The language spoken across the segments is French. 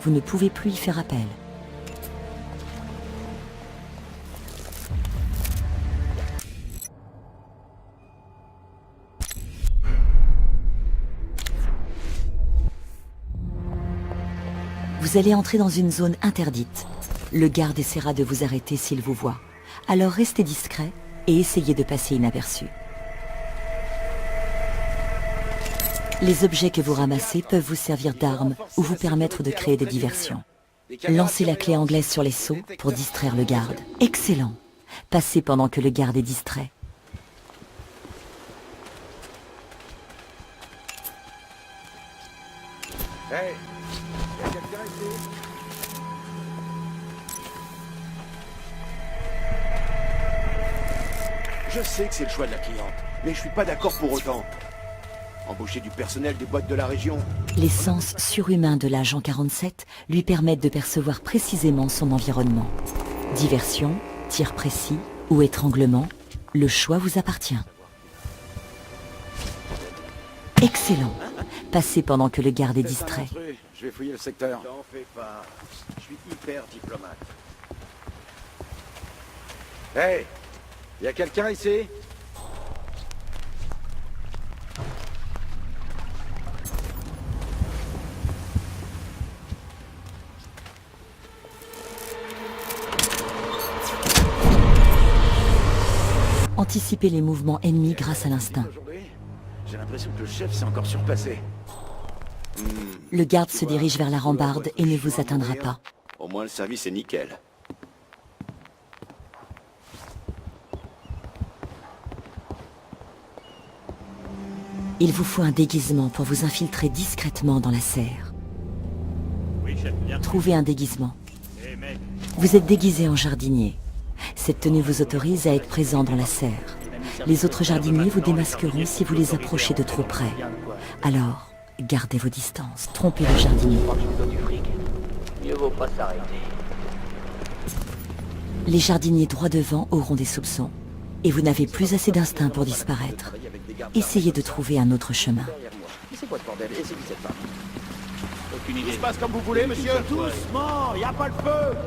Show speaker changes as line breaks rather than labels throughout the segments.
vous ne pouvez plus y faire appel. Vous allez entrer dans une zone interdite. Le garde essaiera de vous arrêter s'il vous voit. Alors restez discret et essayez de passer inaperçu. Les objets que vous ramassez peuvent vous servir d'armes ou vous permettre de créer des diversions. Lancez la clé anglaise sur les seaux pour distraire le garde. Excellent! Passez pendant que le garde est distrait.
Hey, y a quelqu'un ici? Je sais que c'est le choix de la cliente, mais je suis pas d'accord pour autant. Embaucher du personnel des boîtes de la région.
Les sens surhumains de l'agent 47 lui permettent de percevoir précisément son environnement. Diversion, tir précis ou étranglement, le choix vous appartient. Excellent! Passez pendant que le garde est distrait.
Je vais fouiller le secteur. T'en fais pas. Je suis hyper diplomate. Hey, y a quelqu'un ici?
Anticipez les mouvements ennemis grâce à l'instinct.
J'ai l'impression que le chef s'est encore surpassé.
Le garde se dirige vers la rambarde et ne vous atteindra pas.
Au moins le service est nickel.
Il vous faut un déguisement pour vous infiltrer discrètement dans la serre. Trouvez un déguisement. Vous êtes déguisé en jardinier. Cette tenue vous autorise à être présent dans la serre. Les autres jardiniers vous démasqueront si vous les approchez de trop près. Alors, gardez vos distances. Trompez le jardinier.
Mieux vaut pas s'arrêter.
Les jardiniers droit devant auront des soupçons. Et vous n'avez plus assez d'instinct pour disparaître. Essayez de trouver un autre chemin.
C'est quoi ce bordel? Et c'est qui cette femme? Aucune
Tout
idée.
se passe comme vous voulez, monsieur. Doucement, y a pas le feu.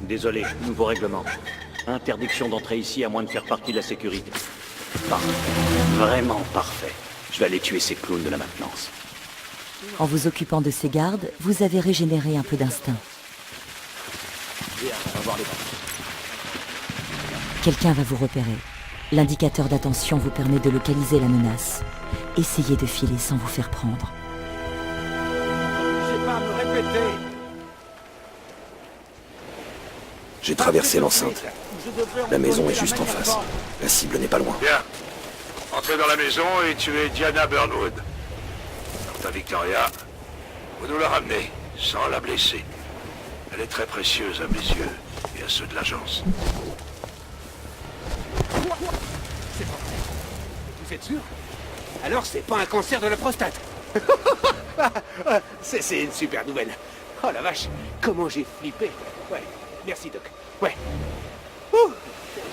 Désolé, nouveau règlement. Interdiction d'entrer ici à moins de faire partie de la sécurité. Parfait. Vraiment parfait. Je vais aller tuer ces clowns de la maintenance.
En vous occupant de ces gardes, vous avez régénéré un peu d'instinct.
Viens, on va voir les gens.
Quelqu'un va vous repérer. L'indicateur d'attention vous permet de localiser la menace. Essayez de filer sans vous faire prendre.
J'ai pas à me répéter.
J'ai traversé l'enceinte. La maison est juste en face. La cible n'est pas loin.
Bien. Entrez dans la maison et tuez Diana Burnwood. Quant à Victoria, vous nous la ramenez, sans la blesser. Elle est très précieuse à mes yeux et à ceux de l'agence.
C'est pas vrai. Vous êtes sûr? Alors c'est pas un cancer de la prostate. C'est une super nouvelle. Oh la vache, comment j'ai flippé. Ouais, merci Doc. Ouais. Ouh,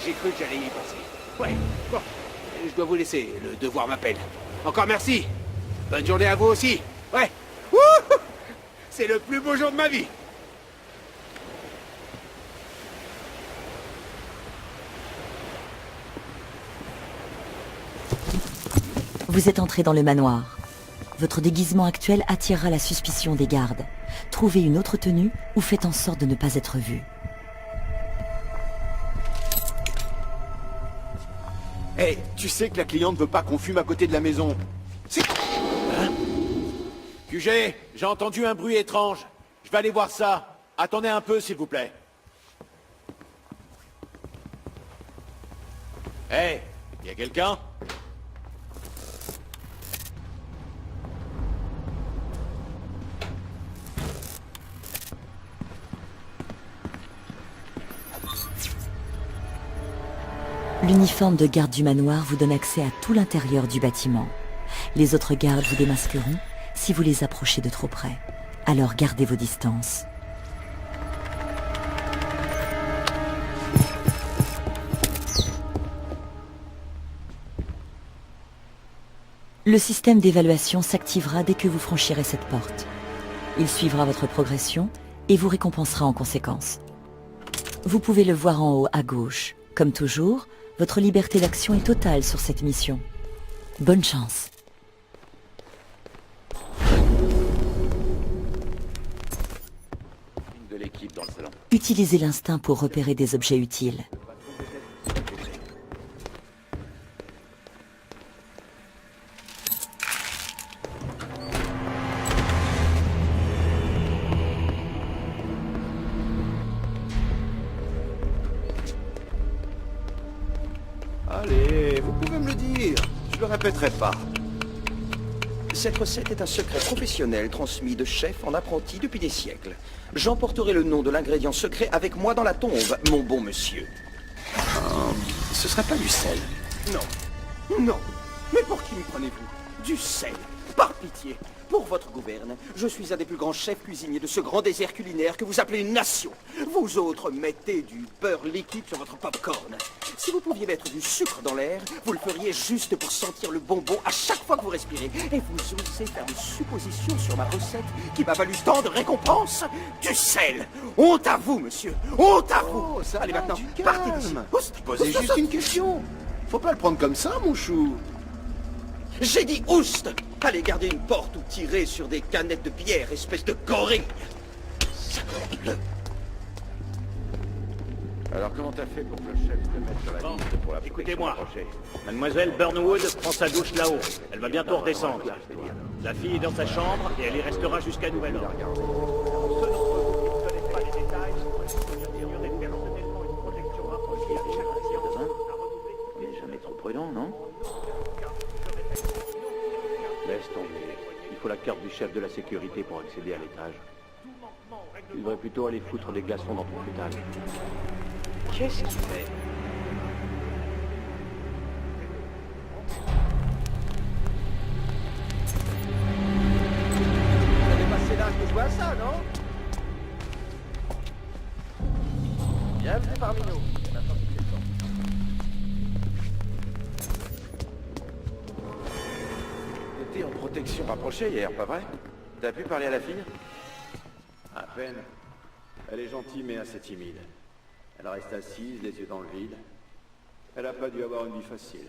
j'ai cru que j'allais y passer. Ouais, bon, je dois vous laisser, le devoir m'appelle. Encore merci. Bonne journée à vous aussi. Ouais. Ouh, c'est le plus beau jour de ma vie.
Vous êtes entré dans le manoir. Votre déguisement actuel attirera la suspicion des gardes. Trouvez une autre tenue ou faites en sorte de ne pas être vu.
Hey, tu sais que la cliente veut pas qu'on fume à côté de la maison. C'est... Hein? QG, j'ai entendu un bruit étrange. Je vais aller voir ça. Attendez un peu, s'il vous plaît. Hey, y a quelqu'un?
L'uniforme de garde du manoir vous donne accès à tout l'intérieur du bâtiment. Les autres gardes vous démasqueront si vous les approchez de trop près. Alors gardez vos distances. Le système d'évaluation s'activera dès que vous franchirez cette porte. Il suivra votre progression et vous récompensera en conséquence. Vous pouvez le voir en haut à gauche. Comme toujours, votre liberté d'action est totale sur cette mission. Bonne chance.
De l'équipe dans le salon.
Utilisez l'instinct pour repérer des objets utiles.
Allez, vous pouvez me le dire. Je le répéterai pas. Cette recette est un secret professionnel transmis de chef en apprenti depuis des siècles. J'emporterai le nom de l'ingrédient secret avec moi dans la tombe, mon bon monsieur. Ce serait pas du sel? Non. Non. Mais pour qui me prenez-vous? Du sel. Par pitié. Pour votre gouverne, je suis un des plus grands chefs cuisiniers de ce grand désert culinaire que vous appelez une nation. Vous autres mettez du beurre liquide sur votre popcorn. Si vous pouviez mettre du sucre dans l'air, vous le feriez juste pour sentir le bonbon à chaque fois que vous respirez. Et vous osez faire des suppositions sur ma recette qui m'a valu tant de récompenses? Du sel. Honte à vous, monsieur. Honte à vous. Allez maintenant, partez d'ici.
Posez juste une question. Faut pas le prendre comme ça, mon chou.
J'ai dit oust. Allez garder une porte ou tirer sur des canettes de bière, espèce de gorille. Sacre-bleu.
Alors comment t'as fait pour que le chef te mette sur la liste pour la protection? Écoutez-moi. Mademoiselle Burnwood prend sa douche là-haut. Elle va bientôt redescendre. La fille est dans sa chambre et elle y restera jusqu'à nouvel ordre. Ceux d'entre vous qui ne connaissent pas les détails sont assurer personnellement une protection rapprochée à chaque patient. On n'est jamais trop prudent, non? Laisse tomber. Il faut la carte du chef de la sécurité pour accéder à l'étage. Tu devrais plutôt aller foutre des glaçons dans ton futal.
Qu'est-ce qu'il fait? Vous avez passé l'âge de jouer à ça, non? Bienvenue parmi nous.
T'étais en protection rapprochée hier, pas vrai? T'as pu parler à la fille?
À peine. Elle est gentille mais assez timide. Elle reste assise, les yeux dans le vide. Elle a pas dû avoir une vie facile.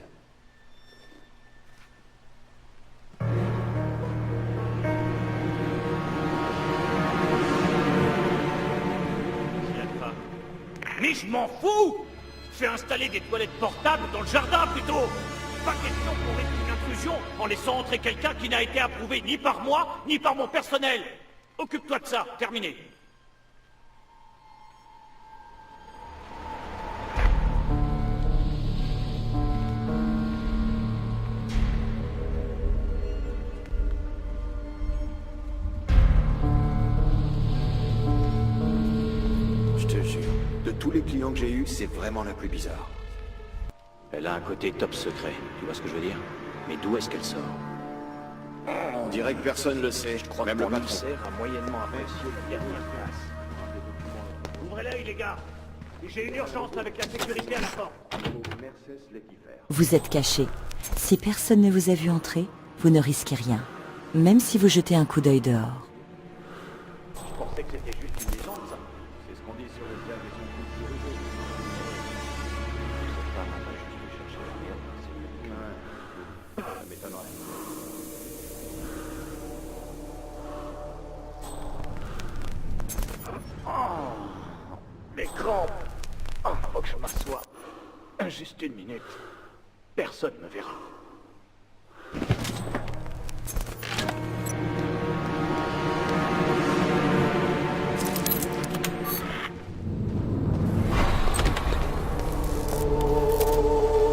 Mais je m'en fous! Fais installer des toilettes portables dans le jardin plutôt! Pas question qu'on ait une intrusion en laissant entrer quelqu'un qui n'a été approuvé ni par moi, ni par mon personnel! Occupe-toi de ça, terminé!
Je te jure, de tous les clients que j'ai eus, c'est vraiment la plus bizarre.
Elle a un côté top secret, tu vois ce que je veux dire? Mais d'où est-ce qu'elle sort?
On dirait que personne le sait.
Je crois
même
que
le
mon
patron.
ulcère a moyennement apprécié la dernière place. Ouvrez l'œil, les gars! J'ai une urgence avec la sécurité à la porte.
Vous êtes caché. Si personne ne vous a vu entrer, vous ne risquez rien. Même si vous jetez un coup d'œil dehors.
Je pensais que c'était juste une légende, ça.
C'est ce qu'on dit sur le diable et son coup de réseau.
Cette femme a pas juste dû chercher la merde, c'est
Ouais. Ça m'étonnerait.
les crampes. Oh, faut que je m'assoie. Juste une minute. Personne ne me verra.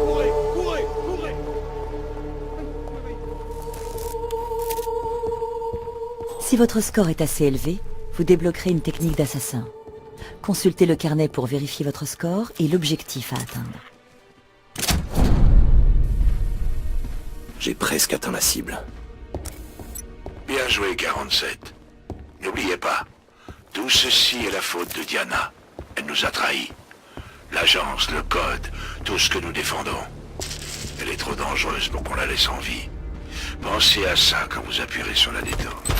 Courez, courez, courez!
Si votre score est assez élevé, vous débloquerez une technique d'assassin. Consultez le carnet pour vérifier votre score et l'objectif à atteindre.
J'ai presque atteint la cible.
Bien joué, 47. N'oubliez pas, tout ceci est la faute de Diana. Elle nous a trahis. L'agence, le code, tout ce que nous défendons. Elle est trop dangereuse pour qu'on la laisse en vie. Pensez à ça quand vous appuierez sur la détente.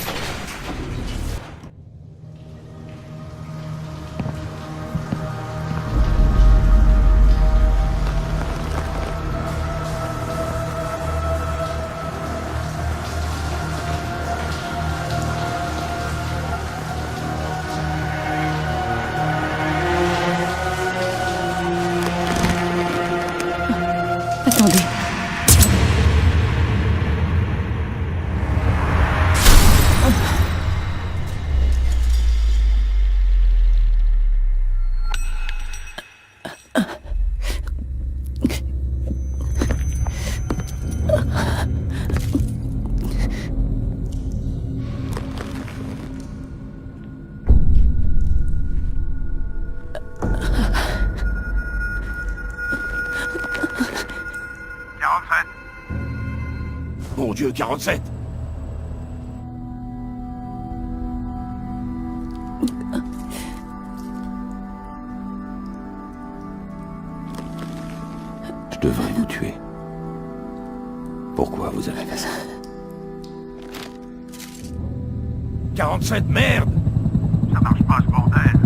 monsieur 47.
Je devrais vous tuer. Pourquoi vous avez fait ça?
47, merde!
Ça marche pas ce bordel.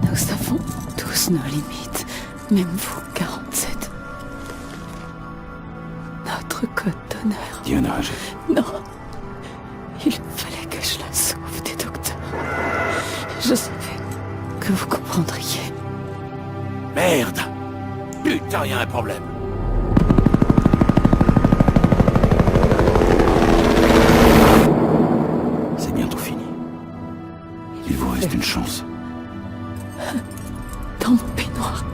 Nous avons tous nos limites, même vous, 47. Notre code d'honneur.
Diana,
Non. Il fallait que je la sauve des docteurs. Je savais que vous comprendriez.
Merde! Putain, y a un problème.
c'est bientôt fini. Il vous reste une chance.
Dans mon peignoir,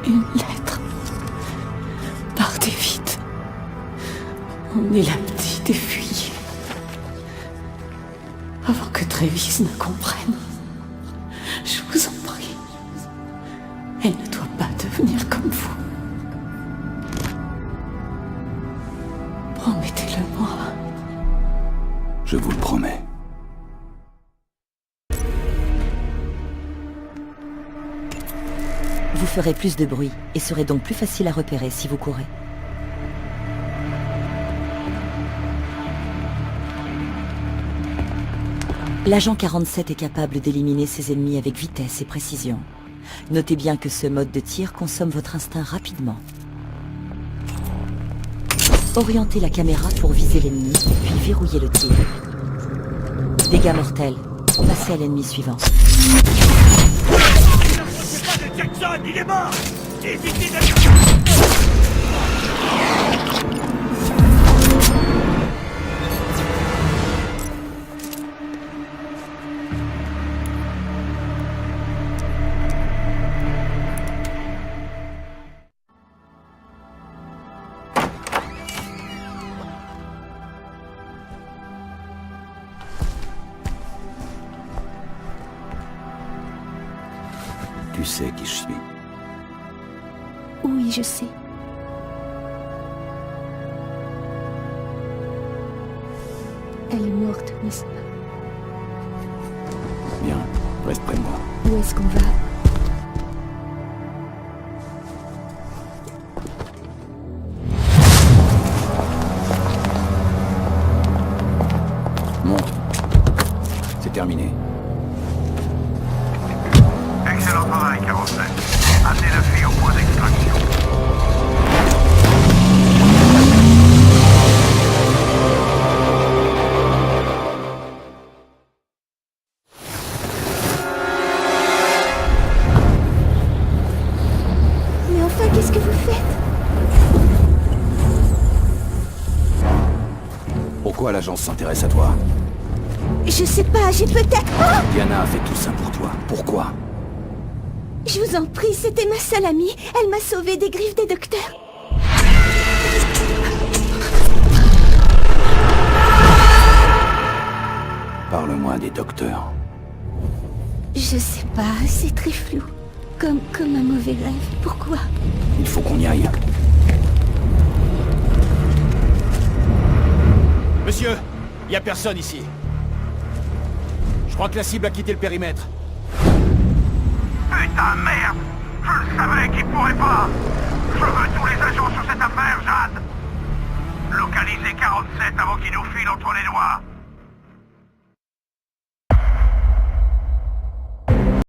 une lettre. Partez vite. On est la petite et fuyez. Avant que Travis ne comprenne. Je vous en prie. Elle ne doit pas devenir comme vous. Promettez-le-moi.
Je vous le promets.
Vous ferez plus de bruit et serez donc plus facile à repérer si vous courez. L'agent 47 est capable d'éliminer ses ennemis avec vitesse et précision. Notez bien que ce mode de tir consomme votre instinct rapidement. Orientez la caméra pour viser l'ennemi, puis verrouillez le tir. Dégâts mortels. Passez à l'ennemi suivant.
Jackson, il est mort! Évitez de...
Tu sais qui je suis.
Oui, je sais. Elle est morte, n'est-ce pas?
Bien, reste près de moi.
Où est-ce qu'on va?
Monte. C'est terminé.
Excellent travail, 47. Amenez la fille au point d'extraction.
Mais enfin, qu'est-ce que vous faites?
Pourquoi l'agence s'intéresse à toi?
Je sais pas, j'ai peut-être... Oh!
Diana a fait tout ça pour toi. Pourquoi?
Je vous en prie, c'était ma seule amie. Elle m'a sauvée des griffes des docteurs.
Parle-moi des docteurs.
Je sais pas, c'est très flou. Comme un mauvais rêve. Pourquoi?
Il faut qu'on y aille.
Monsieur, y a personne ici. Je crois que la cible a quitté le périmètre.
Putain, merde! Je le savais qu'il pourrait pas! Je veux tous les agents sur cette affaire, Jade! Localisez 47 avant qu'il nous file entre les doigts!